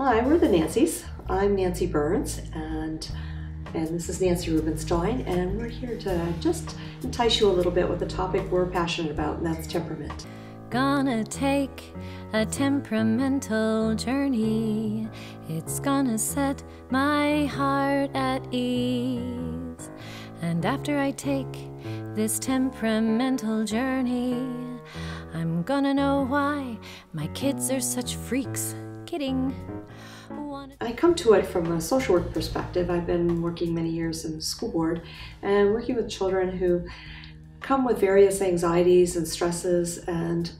Hi, we're the Nancys. I'm Nanci Burns, and this is Nancy Rubenstein, and we're here to just entice you a little bit with the topic we're passionate about, and that's temperament. Gonna take a temperamental journey. It's gonna set my heart at ease. And after I take this temperamental journey, I'm gonna know why my kids are such freaks. Kidding. I come to it from a social work perspective. I've been working many years in the school board and working with children who come with various anxieties and stresses, and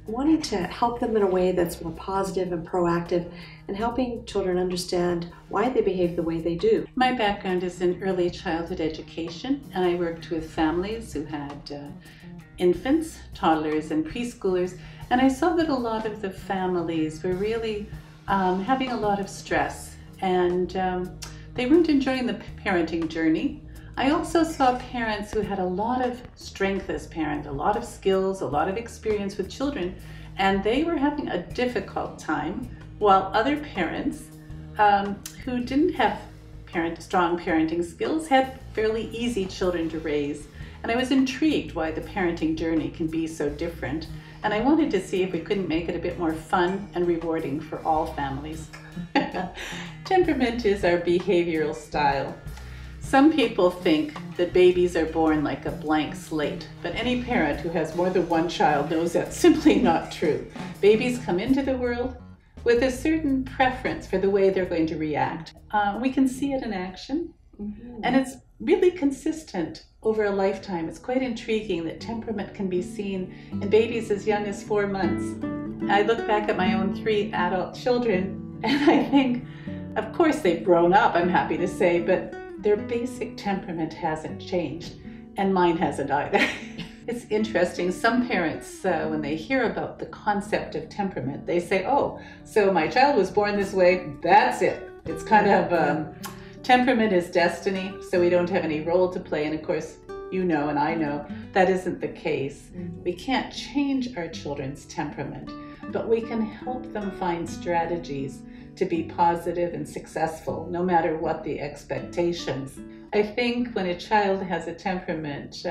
wanting to help them in a way that's more positive and proactive, and helping children understand why they behave the way they do. My background is in early childhood education, and I worked with families who had infants, toddlers, and preschoolers, and I saw that a lot of the families were really having a lot of stress, and they weren't enjoying the parenting journey. I also saw parents who had a lot of strength as parents, a lot of skills, a lot of experience with children, and they were having a difficult time, while other parents who didn't have strong parenting skills had fairly easy children to raise. And I was intrigued why the parenting journey can be so different. And I wanted to see if we couldn't make it a bit more fun and rewarding for all families. Temperament is our behavioral style. Some people think that babies are born like a blank slate, but any parent who has more than one child knows that's simply not true. Babies come into the world with a certain preference for the way they're going to react. We can see it in action, and it's really consistent over a lifetime. It's quite intriguing that temperament can be seen in babies as young as 4 months. I look back at my own 3 adult children, and I think, of course they've grown up, I'm happy to say, but their basic temperament hasn't changed, and mine hasn't either. It's interesting, some parents, when they hear about the concept of temperament, they say, oh, so my child was born this way, that's it. It's kind of, temperament is destiny, so we don't have any role to play, and of course, you know and I know that isn't the case. We can't change our children's temperament, but we can help them find strategies to be positive and successful, no matter what the expectations. I think when a child has a temperament,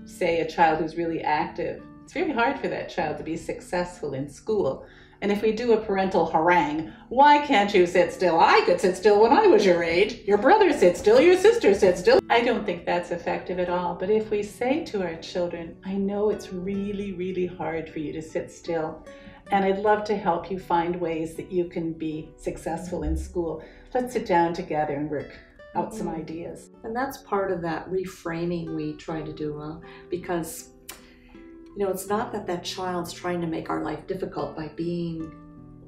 say a child who's really active, it's very hard for that child to be successful in school. And if we do a parental harangue, why can't you sit still? I could sit still when I was your age. Your brother sit still, your sister sit still. I don't think that's effective at all. But if we say to our children, I know it's really, really hard for you to sit still, and I'd love to help you find ways that you can be successful in school. Let's sit down together and work out some ideas. And that's part of that reframing we try to do, because it's not that child's trying to make our life difficult by being,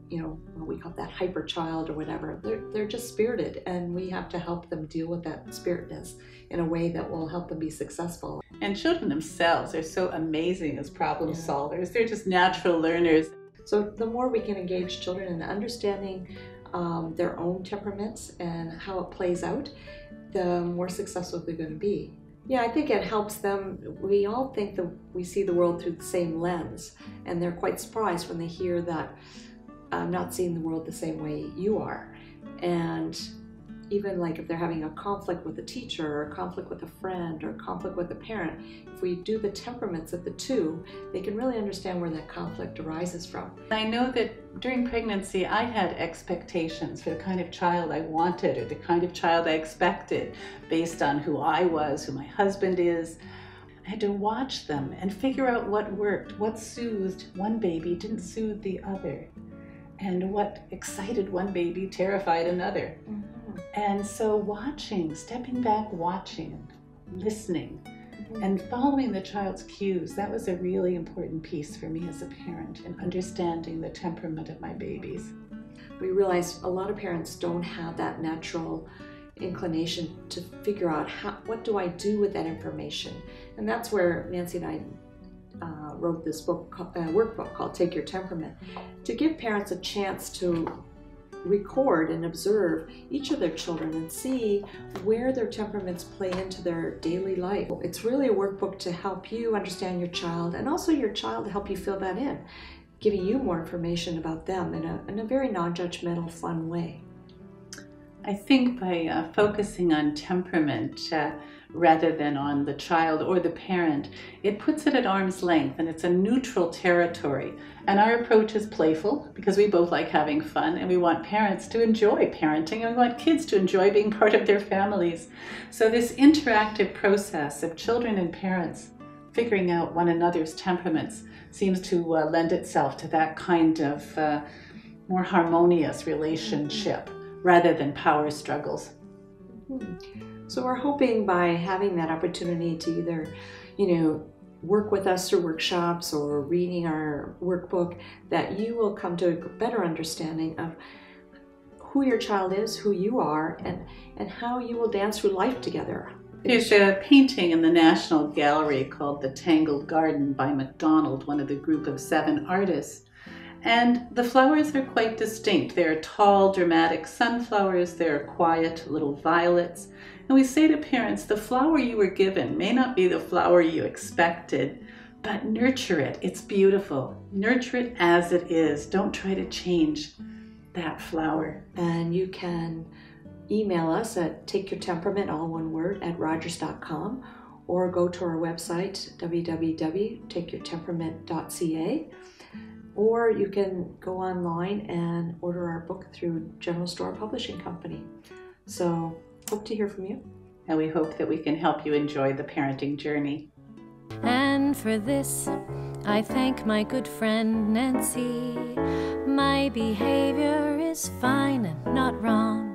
we call that hyper child or whatever. They're just spirited, and we have to help them deal with that spiritedness in a way that will help them be successful. And children themselves are so amazing as problem solvers. They're just natural learners. So the more we can engage children in understanding their own temperaments and how it plays out, the more successful they're going to be. Yeah, I think it helps them. We all think that we see the world through the same lens, and they're quite surprised when they hear that I'm not seeing the world the same way you are. And even like if they're having a conflict with a teacher, or a conflict with a friend, or a conflict with a parent, if we do the temperaments of the two, they can really understand where that conflict arises from. I know that during pregnancy I had expectations for the kind of child I wanted, or the kind of child I expected, based on who I was, who my husband is. I had to watch them and figure out what worked, what soothed one baby didn't soothe the other, and what excited one baby terrified another. And so watching, stepping back, watching, listening, and following the child's cues, that was a really important piece for me as a parent in understanding the temperament of my babies. We realized a lot of parents don't have that natural inclination to figure out what do I do with that information. And that's where Nancy and I wrote this workbook called Take Your Temperament, to give parents a chance to record and observe each of their children and see where their temperaments play into their daily life. It's really a workbook to help you understand your child, and also your child to help you fill that in. giving you more information about them in a very non-judgmental, fun way. I think by focusing on temperament rather than on the child or the parent, it puts it at arm's length and it's a neutral territory. And our approach is playful because we both like having fun and we want parents to enjoy parenting and we want kids to enjoy being part of their families. So this interactive process of children and parents figuring out one another's temperaments seems to lend itself to that kind of more harmonious relationship rather than power struggles. So we're hoping by having that opportunity to either, work with us through workshops or reading our workbook, that you will come to a better understanding of who your child is, who you are, and how you will dance through life together. There's a painting in the National Gallery called The Tangled Garden by MacDonald, one of the group of 7 artists. And the flowers are quite distinct. They're tall, dramatic sunflowers. They're quiet little violets. And we say to parents, the flower you were given may not be the flower you expected, but nurture it. It's beautiful. Nurture it as it is. Don't try to change that flower. And you can email us at takeyourtemperament, all one word, @rogers.com, or go to our website, www.takeyourtemperament.ca. Or you can go online and order our book through General Store Publishing Company. So, hope to hear from you. And we hope that we can help you enjoy the parenting journey. And for this, I thank my good friend Nancy. My behavior is fine and not wrong.